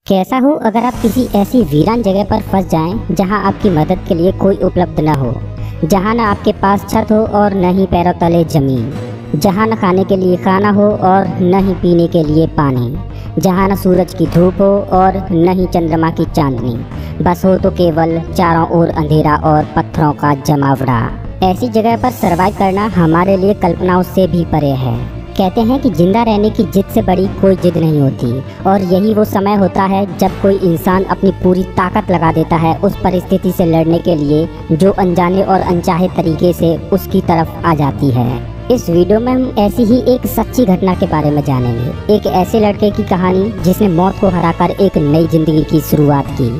कैसा हो अगर आप किसी ऐसी वीरान जगह पर फंस जाएं जहां आपकी मदद के लिए कोई उपलब्ध न हो, जहां न आपके पास छत हो और न ही पैरों तले जमीन, जहां न खाने के लिए खाना हो और न ही पीने के लिए पानी, जहां न सूरज की धूप हो और न ही चंद्रमा की चांदनी, बस हो तो केवल चारों ओर अंधेरा और पत्थरों का जमावड़ा। ऐसी जगह पर सर्वाइव करना हमारे लिए कल्पनाओं से भी परे है। कहते हैं कि जिंदा रहने की जिद से बड़ी कोई जिद नहीं होती, और यही वो समय होता है जब कोई इंसान अपनी पूरी ताकत लगा देता है उस परिस्थिति से लड़ने के लिए जो अनजाने और अनचाहे तरीके से उसकी तरफ आ जाती है। इस वीडियो में हम ऐसी ही एक सच्ची घटना के बारे में जानेंगे, एक ऐसे लड़के की कहानी जिसने मौत को हराकर एक नई जिंदगी की शुरुआत की,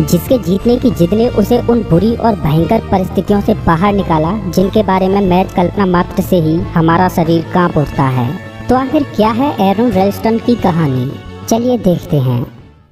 जिसके जीतने की जिद ने उसे उन बुरी और भयंकर परिस्थितियों से बाहर निकाला जिनके बारे में महज कल्पना मात्र से ही हमारा शरीर कांप उठता है। तो आखिर क्या है एरॉन रेलस्टन की कहानी, चलिए देखते हैं।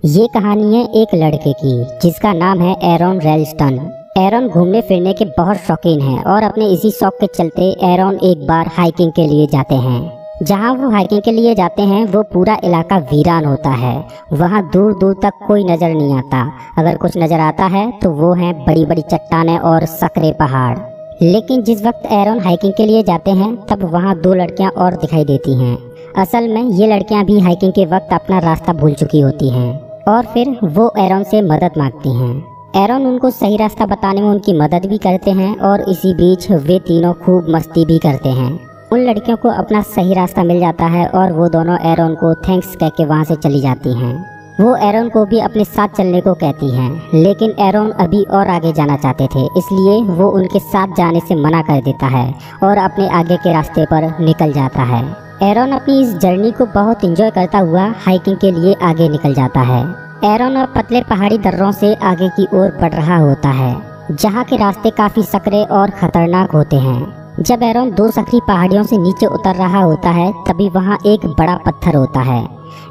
ये कहानी है एक लड़के की जिसका नाम है एरॉन रेलस्टन। एरॉन घूमने फिरने के बहुत शौकीन है और अपने इसी शौक के चलते एरॉन एक बार हाइकिंग के लिए जाते हैं। जहाँ वो हाइकिंग के लिए जाते हैं वो पूरा इलाका वीरान होता है। वहाँ दूर दूर तक कोई नज़र नहीं आता। अगर कुछ नज़र आता है तो वो हैं बड़ी बड़ी चट्टानें और सकरे पहाड़। लेकिन जिस वक्त एरॉन हाइकिंग के लिए जाते हैं तब वहाँ दो लड़कियाँ और दिखाई देती हैं। असल में ये लड़कियाँ भी हाइकिंग के वक्त अपना रास्ता भूल चुकी होती हैं और फिर वो एरॉन से मदद मांगती हैं। एरॉन उनको सही रास्ता बताने में उनकी मदद भी करते हैं और इसी बीच वे तीनों खूब मस्ती भी करते हैं। उन लड़कियों को अपना सही रास्ता मिल जाता है और वो दोनों एरॉन को थैंक्स कह के वहाँ से चली जाती हैं। वो एरॉन को भी अपने साथ चलने को कहती हैं, लेकिन एरॉन अभी और आगे जाना चाहते थे, इसलिए वो उनके साथ जाने से मना कर देता है और अपने आगे के रास्ते पर निकल जाता है। एरॉन अपनी इस जर्नी को बहुत इंजॉय करता हुआ हाइकिंग के लिए आगे निकल जाता है। एरॉन अब पतले पहाड़ी दर्रों से आगे की ओर बढ़ रहा होता है, जहाँ के रास्ते काफी सकरे और खतरनाक होते हैं। जब एरॉन दो सकरी पहाड़ियों से नीचे उतर रहा होता है तभी वहाँ एक बड़ा पत्थर होता है।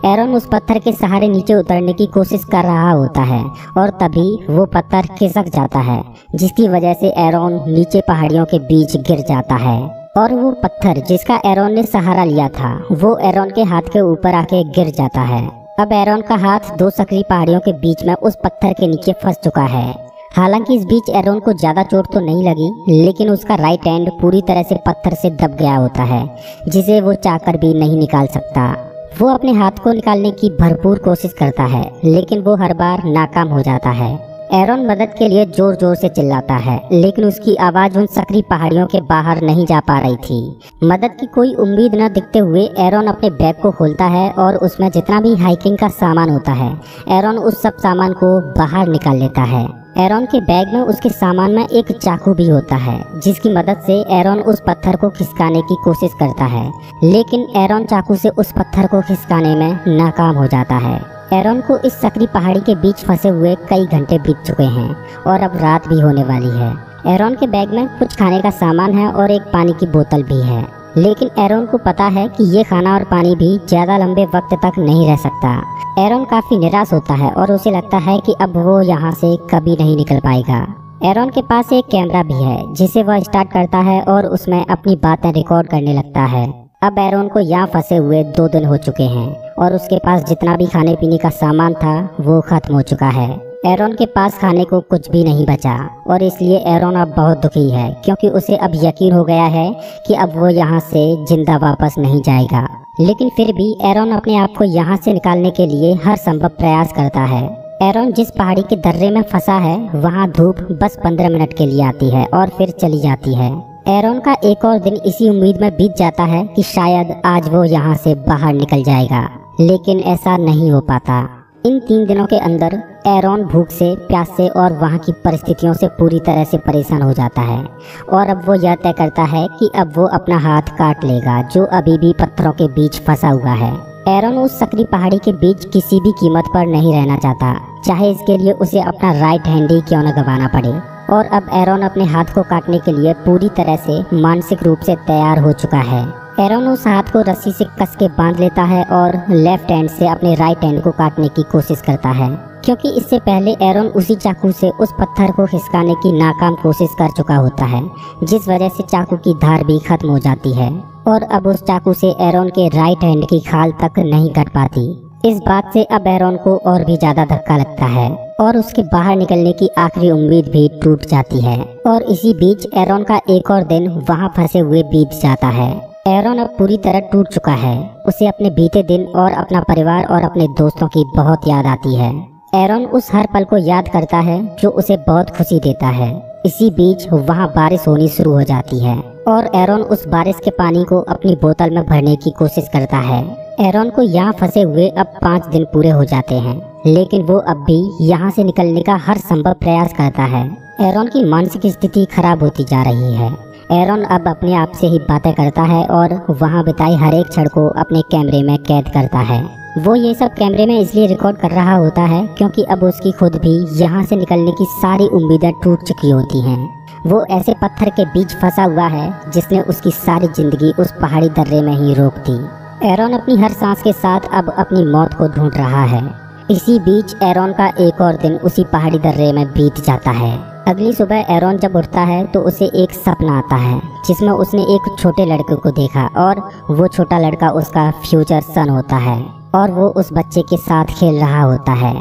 एरॉन उस पत्थर के सहारे नीचे उतरने की कोशिश कर रहा होता है और तभी वो पत्थर खिसक जाता है, जिसकी वजह से एरॉन नीचे पहाड़ियों के बीच गिर जाता है। और वो पत्थर जिसका एरॉन ने सहारा लिया था वो एरॉन के हाथ के ऊपर आके गिर जाता है। अब एरॉन का हाथ दो सकरी पहाड़ियों के बीच में उस पत्थर के नीचे फंस चुका है। हालांकि इस बीच एरॉन को ज्यादा चोट तो नहीं लगी, लेकिन उसका राइट हैंड पूरी तरह से पत्थर से दब गया होता है, जिसे वो चाहकर भी नहीं निकाल सकता। वो अपने हाथ को निकालने की भरपूर कोशिश करता है, लेकिन वो हर बार नाकाम हो जाता है। एरॉन मदद के लिए जोर जोर से चिल्लाता है, लेकिन उसकी आवाज़ उन सकरी पहाड़ियों के बाहर नहीं जा पा रही थी। मदद की कोई उम्मीद न दिखते हुए एरॉन अपने बैग को खोलता है और उसमें जितना भी हाइकिंग का सामान होता है एरॉन उस सब सामान को बाहर निकाल लेता है। एरॉन के बैग में उसके सामान में एक चाकू भी होता है, जिसकी मदद से एरॉन उस पत्थर को खिसकाने की कोशिश करता है, लेकिन एरॉन चाकू से उस पत्थर को खिसकाने में नाकाम हो जाता है। एरॉन को इस सकरी पहाड़ी के बीच फंसे हुए कई घंटे बीत चुके हैं और अब रात भी होने वाली है। एरॉन के बैग में कुछ खाने का सामान है और एक पानी की बोतल भी है, लेकिन एरॉन को पता है कि ये खाना और पानी भी ज्यादा लंबे वक्त तक नहीं रह सकता। एरॉन काफी निराश होता है और उसे लगता है कि अब वो यहाँ से कभी नहीं निकल पाएगा। एरॉन के पास एक कैमरा भी है जिसे वह स्टार्ट करता है और उसमें अपनी बातें रिकॉर्ड करने लगता है। अब एरॉन को यहाँ फंसे हुए 2 दिन हो चुके हैं और उसके पास जितना भी खाने पीने का सामान था वो खत्म हो चुका है। एरॉन के पास खाने को कुछ भी नहीं बचा और इसलिए एरॉन अब बहुत दुखी है, क्योंकि उसे अब यकीन हो गया है कि अब वो यहाँ से जिंदा वापस नहीं जाएगा। लेकिन फिर भी एरॉन अपने आप को यहाँ से निकालने के लिए हर संभव प्रयास करता है। एरॉन जिस पहाड़ी के दर्रे में फंसा है वहाँ धूप बस 15 मिनट के लिए आती है और फिर चली जाती है। एरॉन का एक और दिन इसी उम्मीद में बीत जाता है कि शायद आज वो यहाँ से बाहर निकल जाएगा, लेकिन ऐसा नहीं हो पाता। इन 3 दिनों के अंदर एरॉन भूख से, प्यास से और वहाँ की परिस्थितियों से पूरी तरह से परेशान हो जाता है और अब वो यह तय करता है कि अब वो अपना हाथ काट लेगा जो अभी भी पत्थरों के बीच फंसा हुआ है। एरॉन उस सकरी पहाड़ी के बीच किसी भी कीमत पर नहीं रहना चाहता, चाहे इसके लिए उसे अपना राइट हैंड ही क्यों न गंवाना पड़े। और अब एरॉन अपने हाथ को काटने के लिए पूरी तरह से मानसिक रूप से तैयार हो चुका है। एरॉन उस हाथ को रस्सी से कस के बांध लेता है और लेफ्ट हैंड से अपने राइट हैंड को काटने की कोशिश करता है, क्योंकि इससे पहले एरॉन उसी चाकू से उस पत्थर को खिसकाने की नाकाम कोशिश कर चुका होता है, जिस वजह से चाकू की धार भी खत्म हो जाती है और अब उस चाकू से एरॉन के राइट हैंड की खाल तक नहीं कट पाती। इस बात से अब एरॉन को और भी ज्यादा धक्का लगता है और उसके बाहर निकलने की आखिरी उम्मीद भी टूट जाती है। और इसी बीच एरॉन का एक और दिन वहां फंसे हुए बीत जाता है। एरॉन अब पूरी तरह टूट चुका है। उसे अपने बीते दिन और अपना परिवार और अपने दोस्तों की बहुत याद आती है। एरॉन उस हर पल को याद करता है जो उसे बहुत खुशी देता है। इसी बीच वहां बारिश होनी शुरू हो जाती है और एरॉन उस बारिश के पानी को अपनी बोतल में भरने की कोशिश करता है। एरॉन को यहाँ फंसे हुए अब 5 दिन पूरे हो जाते हैं, लेकिन वो अब भी यहाँ से निकलने का हर संभव प्रयास करता है। एरॉन की मानसिक स्थिति खराब होती जा रही है। एरॉन अब अपने आप से ही बातें करता है और वहाँ बिताई हर एक क्षण को अपने कैमरे में कैद करता है। वो ये सब कैमरे में इसलिए रिकॉर्ड कर रहा होता है क्योंकि अब उसकी खुद भी यहाँ से निकलने की सारी उम्मीदें टूट चुकी होती हैं। वो ऐसे पत्थर के बीच फंसा हुआ है जिसने उसकी सारी जिंदगी उस पहाड़ी दर्रे में ही रोक दी। एरॉन अपनी हर सांस के साथ अब अपनी मौत को ढूंढ रहा है। इसी बीच एरॉन का एक और दिन उसी पहाड़ी दर्रे में बीत जाता है। अगली सुबह एरॉन जब उठता है तो उसे एक सपना आता है जिसमें उसने एक छोटे लड़के को देखा और वो छोटा लड़का उसका फ्यूचर सन होता है और वो उस बच्चे के साथ खेल रहा होता है।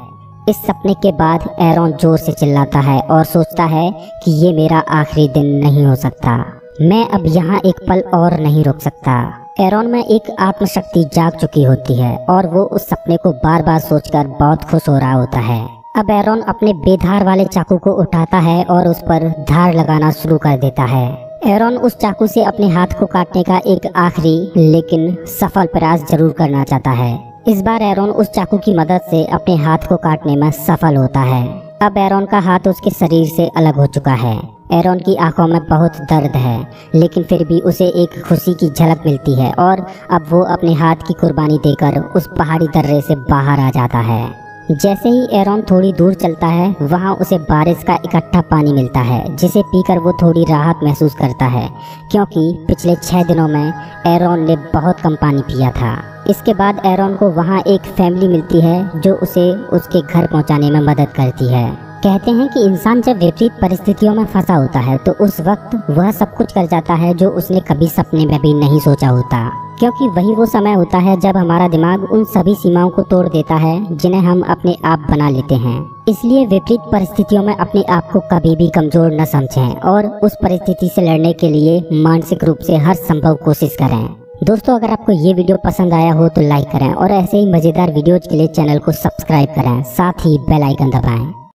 इस सपने के बाद एरॉन जोर से चिल्लाता है और सोचता है कि ये मेरा आखिरी दिन नहीं हो सकता। मैं अब यहाँ एक पल और नहीं रुक सकता। एरॉन में एक आत्मशक्ति जाग चुकी होती है और वो उस सपने को बार बार सोचकर बहुत खुश हो रहा होता है। अब एरॉन अपने बेधार वाले चाकू को उठाता है और उस पर धार लगाना शुरू कर देता है। एरॉन उस चाकू से अपने हाथ को काटने का एक आखिरी लेकिन सफल प्रयास जरूर करना चाहता है। इस बार एरॉन उस चाकू की मदद से अपने हाथ को काटने में सफल होता है। अब एरॉन का हाथ उसके शरीर से अलग हो चुका है। एरॉन की आंखों में बहुत दर्द है, लेकिन फिर भी उसे एक खुशी की झलक मिलती है और अब वो अपने हाथ की कुर्बानी देकर उस पहाड़ी दर्रे से बाहर आ जाता है। जैसे ही एरॉन थोड़ी दूर चलता है, वहाँ उसे बारिश का इकट्ठा पानी मिलता है जिसे पीकर वो थोड़ी राहत महसूस करता है, क्योंकि पिछले 6 दिनों में एरॉन ने बहुत कम पानी पिया था। इसके बाद एरॉन को वहाँ एक फैमिली मिलती है जो उसे उसके घर पहुँचाने में मदद करती है। कहते हैं कि इंसान जब विपरीत परिस्थितियों में फंसा होता है तो उस वक्त वह सब कुछ कर जाता है जो उसने कभी सपने में भी नहीं सोचा होता, क्योंकि वही वो समय होता है जब हमारा दिमाग उन सभी सीमाओं को तोड़ देता है जिन्हें हम अपने आप बना लेते हैं। इसलिए विपरीत परिस्थितियों में अपने आप को कभी भी कमजोर न समझें और उस परिस्थिति से लड़ने के लिए मानसिक रूप से हर संभव कोशिश करें। दोस्तों, अगर आपको ये वीडियो पसंद आया हो तो लाइक करें और ऐसे ही मजेदार वीडियोज के लिए चैनल को सब्सक्राइब करें, साथ ही बेल आइकन दबाएं।